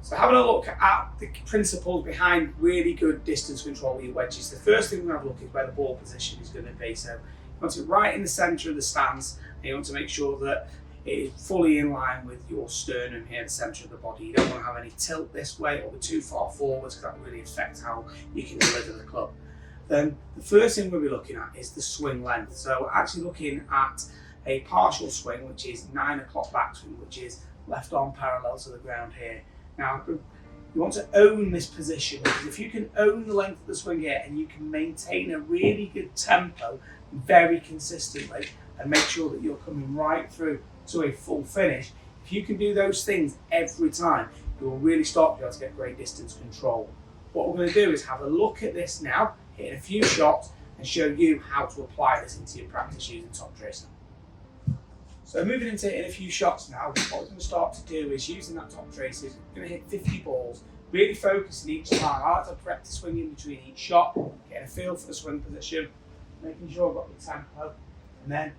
So having a look at the principles behind really good distance control with your wedges, the first thing we're going to have a look is where the ball position is going to be. So you want it right in the centre of the stance, and you want to make sure that it is fully in line with your sternum here, the centre of the body. You don't want to have any tilt this way or too far forwards, because that really affects how you can deliver the club. Then the first thing we'll be looking at is the swing length. So we're actually looking at a partial swing, which is 9 o'clock backswing, which is left arm parallel to the ground here. Now, you want to own this position, because if you can own the length of the swing here and you can maintain a really good tempo very consistently and make sure that you're coming right through to a full finish, if you can do those things every time, you will really start to be able to get great distance control. What we're going to do is have a look at this now, hit a few shots, and show you how to apply this into your practice using Toptracer. So moving into hitting a few shots now, what we're going to start to do is using that Toptracer, we're going to hit 50 balls, really focusing each time. I like to practice swinging between each shot, getting a feel for the swing position, making sure I've got the tempo, and then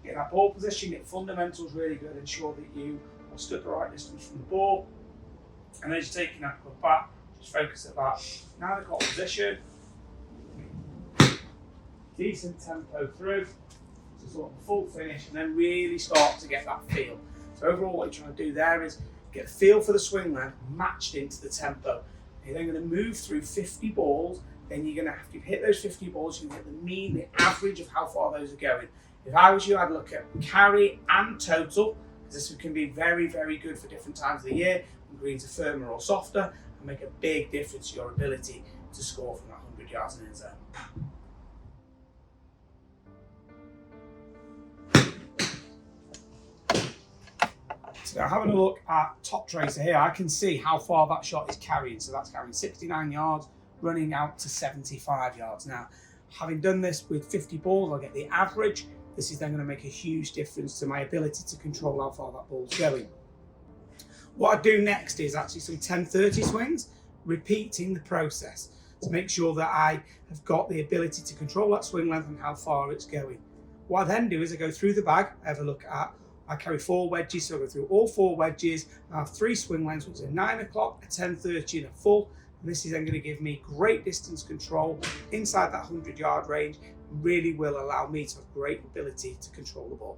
getting that ball position, get fundamentals really good, ensure that you are stood the right distance from the ball, and then just taking that club back, just focus at that 9 o'clock position, decent tempo through, to sort of full finish, and then really start to get that feel. So overall what you're trying to do there is get a feel for the swing length matched into the tempo. You're then going to move through 50 balls, then you're going to have to hit those 50 balls, you can get the mean, the average of how far those are going. If I was you, I'd look at carry and total, because this can be very, very good for different times of the year, when greens are firmer or softer, and make a big difference to your ability to score from that 100 yards in the zone. So now having a look at Toptracer here, I can see how far that shot is carrying. So that's carrying 69 yards, running out to 75 yards. Now, having done this with 50 balls, I'll get the average. This is then going to make a huge difference to my ability to control how far that ball's going. What I do next is actually some 10-30 swings, repeating the process to make sure that I have got the ability to control that swing length and how far it's going. What I then do is I go through the bag, I have a look at, I carry 4 wedges, so I go through all 4 wedges, I have 3 swing lengths, which is a 9 o'clock, a 10-30 and a full. And this is then going to give me great distance control inside that 100-yard range, really will allow me to have great ability to control the ball.